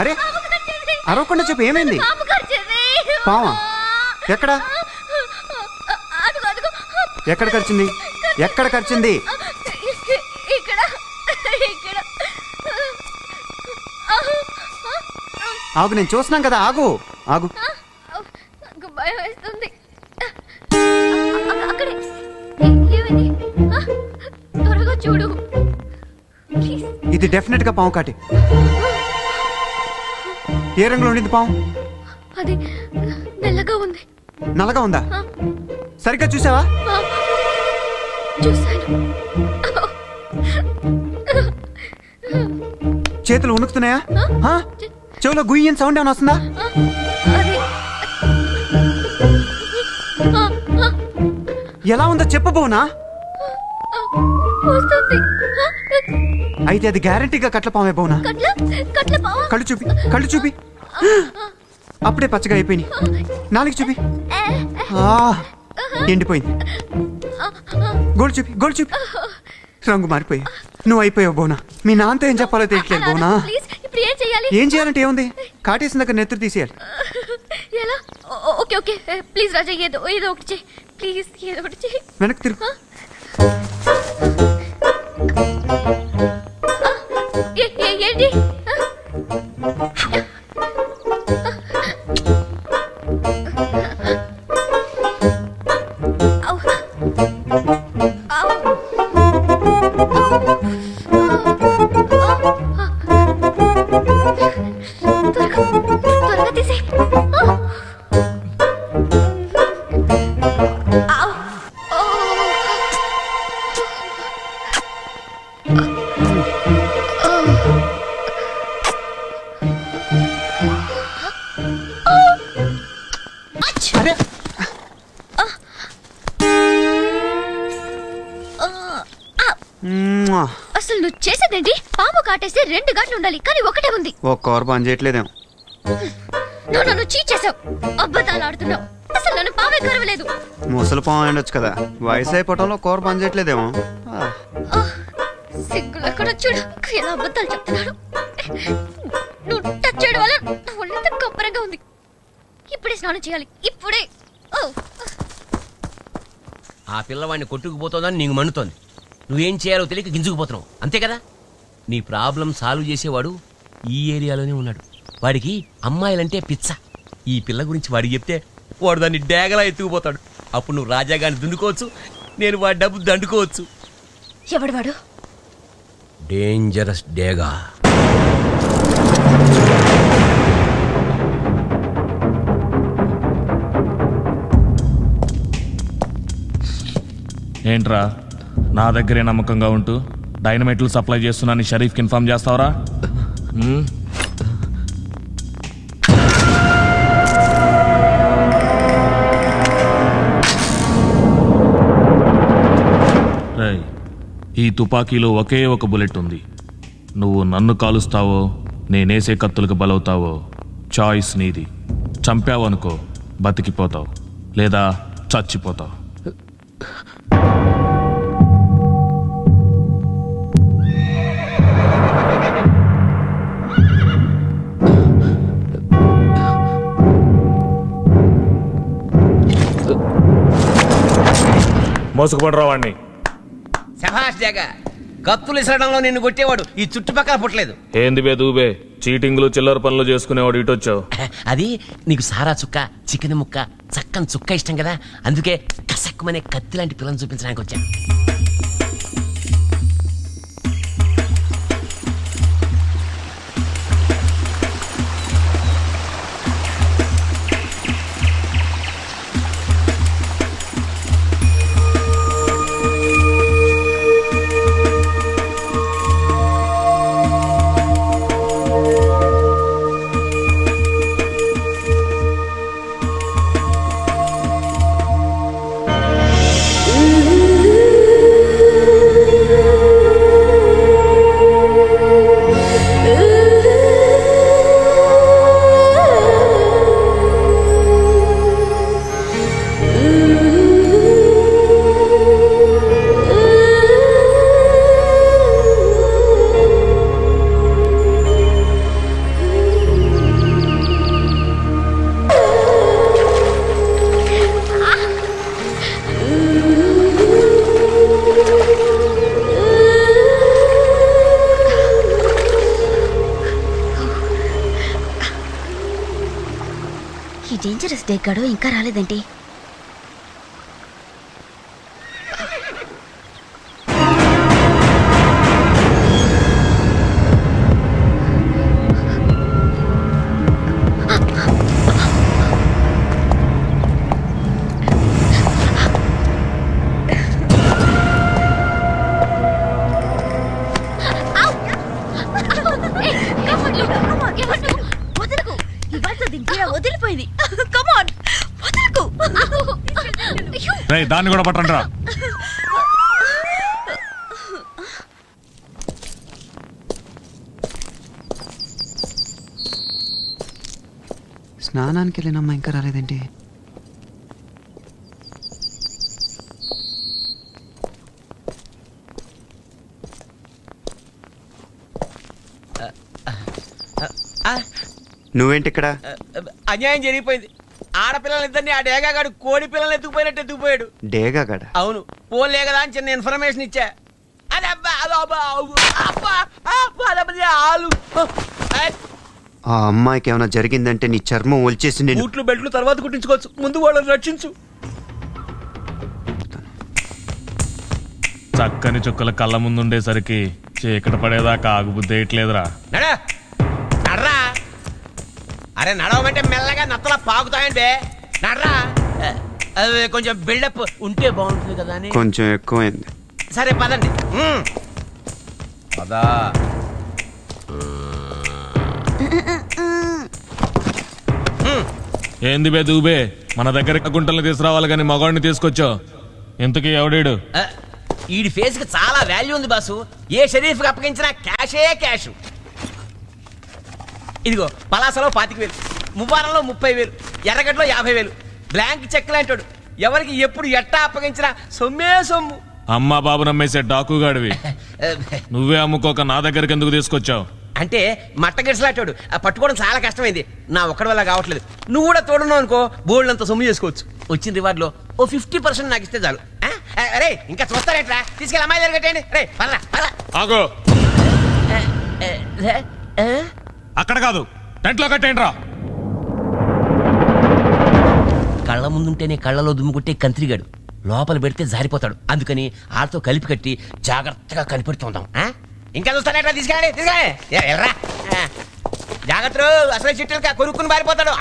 అరే అరవకుండా చెప్పు, ఏమైంది? పావా ఎక్కడ? ఎక్కడ కరిచింది? ఎక్కడ కరిచింది? ఆగు, నేను చూస్తున్నాం కదా, ఆగు ఆగు. భయం వేస్తుంది. త్వరగా చూడు. ఇది డెఫినెట్ గా పాము కాటి. ఏ రంగులో ఉండింది పాము? అది నల్లగా ఉంది. నల్లగా ఉందా? సరిగ్గా చూసావా? చూసాను. చేతులు ఉణుకుతున్నాయా? చెవులో గుయ్యని సౌండ్ ఏమైనా వస్తుందా? ఎలా ఉందో చెప్పబోనా? అయితే అది గ్యారంటీగా కట్ల పామే బోనా? కళ్ళు చూపి, కళ్ళు చూపి. అప్పుడే పచ్చగా అయిపోయినాయి. నాలుగు చూపి. ఎండిపోయింది. గోల్డ్ చూపి, గోల్డ్ చూపి. రంగు మారిపోయి నువ్వు అయిపోయావు బోనా. మీ నాన్నతో ఏం చెప్పాలో తెలియట్లేదు బోనా. ఏం చేయాలంటే ఏముంది, కాటేసిన దగ్గర నెత్తురు తీసేయాలి. ఓకే ఓకే ప్లీజ్ రాజా, ఏదో ఏదో ఒకటి చేయి ప్లీజ్, ఏదో ఒకటి చేయి. వెనక్కి తిరుగు. ఏంటి? త్వరగా తీసే. అసలు నువ్వు చేసేదేంటి? పాము కాటేస్తే 2 గంటలు ఉండాలి, కానీ ఒకటే ఉంది. ఒక్కరు పని చేయట్లేదేమో. నువ్వు నన్ను చీట్ చేసావు, అబద్ధాలు ఆడుతున్నావు. అసలు నన్ను పామే కరవలేదు. ముసలి పాము ఉండొచ్చు కదా, వయసు అయిపోవటంలో కూర పని చేయట్లేదేమో. సిగ్గులు ఎక్కడ చూడు, ఎలా అబద్ధాలు చెప్తున్నాడు. నువ్వు టచ్ చేయడం వల్ల నా ఒళ్ళంతా కప్పరంగా ఉంది. ఇప్పుడే స్నానం చేయాలి, ఇప్పుడే. ఆ పిల్లవాడిని కొట్టుకుపోతోందని నీకు మండుతోంది. నువ్వేం చేయాలో తెలియక గింజుకుపోతున్నావు, అంతే కదా? నీ ప్రాబ్లం సాల్వ్ చేసేవాడు ఈ ఏరియాలోనే ఉన్నాడు. వాడికి అమ్మాయిలంటే పిచ్చ. ఈ పిల్ల గురించి వాడికి చెప్తే వాడు దాన్ని డేగలా ఎత్తుకుపోతాడు. అప్పుడు నువ్వు రాజాగాన్ని దున్నుకోవచ్చు, నేను వాడి డబ్బు దండుకోవచ్చు. ఎవడు వాడు? డేంజరస్ డేగా. ఏంట్రా నా దగ్గరే నమ్మకంగా ఉంటూ డైనమైట్లు సప్లై చేస్తున్నాను షరీఫ్కి ఇన్ఫార్మ్ చేస్తావరా? ఈ తుపాకీలో ఒకే ఒక బుల్లెట్ ఉంది. నువ్వు నన్ను కాలుస్తావో నేనేసే కత్తులకు బలవుతావో చాయిస్ నీది. చంపావనుకో బతికిపోతావు, లేదా చచ్చిపోతావు. మోసుకుపడరా వాడిని. శభాష్ జగా, కత్తులు ఇసరడంలో నిన్ను కొట్టేవాడు ఈ చుట్టుపక్కల పుట్టలేదు. ఏంది బే దూబే, చీటింగ్లు చిల్లర పనులు చేసుకునేవాడు ఇటొచ్చావు. అది నీకు సారా చుక్క, చికెన్ ముక్క, చక్కని చుక్క ఇష్టం కదా, అందుకే కసక్కుమనే కత్తి లాంటి పిల్లని చూపించడానికి వచ్చా. ఈ డేంజరస్ డే గడు ఇంకా రాలేదండి. వదిలిపోయింది. దాన్ని కూడా పట్టండి రా. స్నానానికి వెళ్ళినమ్మా ఇంకా రాలేదేంటి? నువ్వేంటి ఇక్కడ? అన్యాయం జరిగిపోయింది. ఆడపిల్లలిద్దరిని ఆ డేగాగాడు కోడి పిల్లలు ఎత్తుకుపోయినట్టు ఎత్తుకుపోయాడు. డేగాగాడ? అవును. పోలే కదా అని చిన్న ఇన్ఫర్మేషన్ ఇచ్చా. ఆ అమ్మాయికి ఏమైనా జరిగిందంటే నీ చర్మం ఒలిచేసి నేను బూట్లు బెల్ట్లు తర్వాత కుట్టించుకోవచ్చు. ముందు వాళ్ళని రక్షించు. చక్కని చుక్కల కళ్ళ ముందుండేసరికి చీకట పడేదాకా ఆగుబుద్ధి వేయట్లేదురా. నడరా. అరే నడవమంటే మెల్లగా నత్తలా పాకుతాయంటే నడరా. అది కొంచెం బిల్డప్ ఉంటే బాగుంటుంది కదా అని. కొంచెం ఎక్కువైంది. సరే పదండి. పదా. ఏంది బే దూబే, మన దగ్గర గుంటల్ని తీసుకురావాలి కానీ మగవాడిని తీసుకొచ్చావు. ఇంతకీ ఎవడీడు? ఈడి ఫేస్ కి చాలా వాల్యూ ఉంది బాసు. ఏ షరీఫ్ కి అప్పగించినా క్యాషే క్యాష్. ఇదిగో పలాసలో 25,000, మువ్వారంలో 30,000, ఎర్రగడ్డలో 50,000. Blank cheque లాంటాడు. ఎవరికి ఎప్పుడు ఎట్టా అప్పగించినా సొమ్మే సొమ్ము. అమ్మా బాబు నమ్మేసే డాకుగాడివి. నువ్వే అమ్ముకోక నా దగ్గరికి ఎందుకు తీసుకొచ్చావు? అంటే మట్టగిడిసలాటాడు. పట్టుకోవడం చాలా కష్టమైంది. నా ఒక్కడి వల్ల కావట్లేదు. నువ్వు కూడా తోడున్నావు అనుకో, బోల్డ్ అంత సొమ్ము చేసుకోవచ్చు. వచ్చిన రివార్డ్ లో ఓ 50% నాకు ఇస్తే చాలు. అరే ఇంకా చూస్తారేట్రా, తీసుకెళ్ళి అమ్మాయి దగ్గర కట్టేయండి. రే పర్లా పర్లా. ఆగో, అక్కడ కాదు, టెంట్లో కట్టేయండి రా. కళ్ళ ముందుంటేనే కళ్ళలో దుమ్ము కొట్టే కంత్రిగాడు లోపల పెడితే జారిపోతాడు. అందుకని ఆళ్ళతో కలిపి కట్టి జాగ్రత్తగా కనిపెడుతుందాం. ఇంకా చూస్తానేట్రా, తీసుకెళ్ళండి తీసుకెళ్ళండి. ఎర్రా జాగ్రత్త, అసలు చిట్టుగా కొనుక్కుని పారిపోతాడు.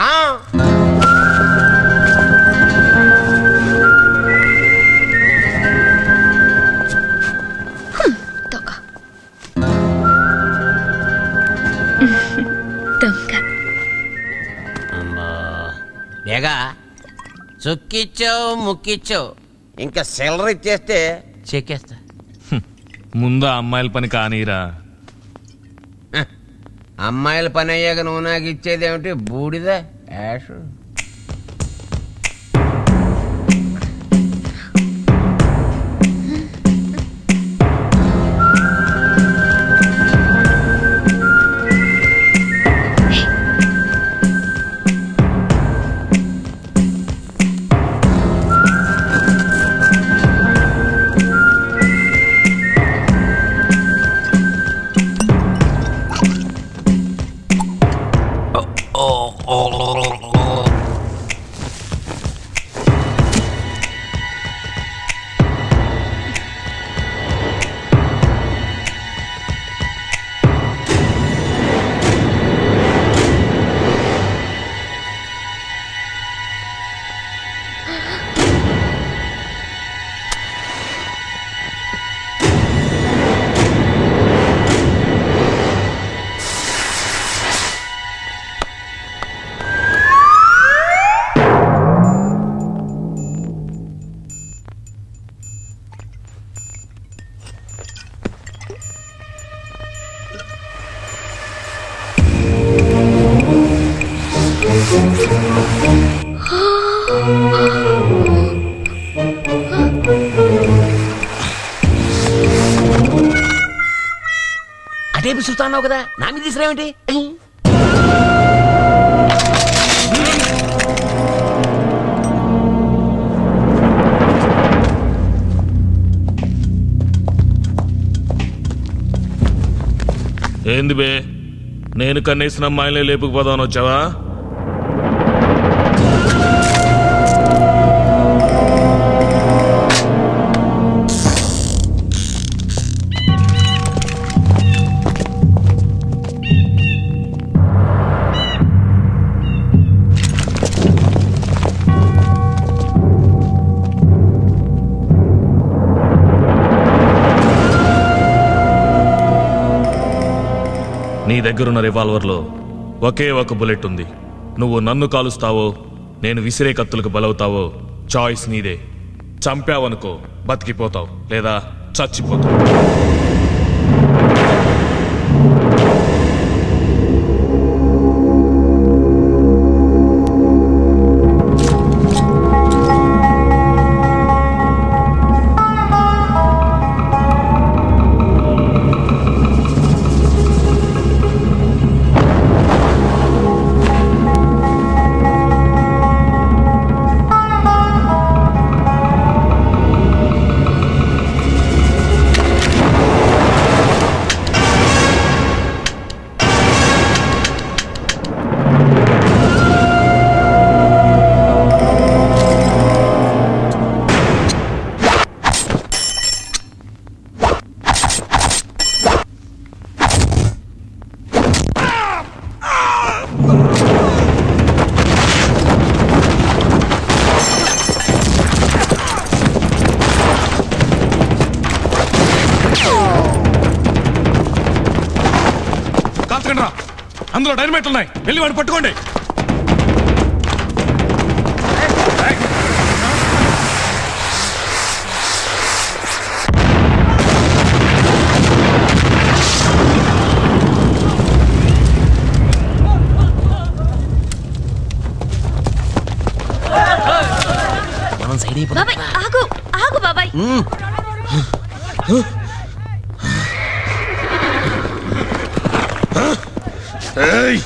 బేగా చొక్కిచ్చావు ముక్కిచ్చావు, ఇంకా సెలరీ ఇచ్చేస్తే చెక్కేస్తా. ముందు అమ్మాయిల పని కానీరా. అమ్మాయిల పని అయ్యాక నువ్వు నాకు ఇచ్చేది ఏమిటి? బూడిద యాష్. అటే చూస్తున్నావు కదా, నా మీద తీసుకురావేంటి? ఏంది బే, నేను కన్నేసిన అమ్మాయిలే లేపుకుపోదామని వచ్చావా? దగ్గరున్న రివాల్వర్లో ఒకే ఒక బుల్లెట్ ఉంది. నువ్వు నన్ను కాలుస్తావో నేను విసిరే కత్తులకు బలవుతావో చాయిస్ నీదే. చంపావనుకో బతికిపోతావు, లేదా చచ్చిపోతావు. అందులో డైనమైట్లు ఉన్నాయి, వెళ్ళి వాడిని పట్టుకోండి. మనం సైడ్ అయిపోతాం. బాబాయ్ ఆగు ఆగు బాబాయ్. ఏయ్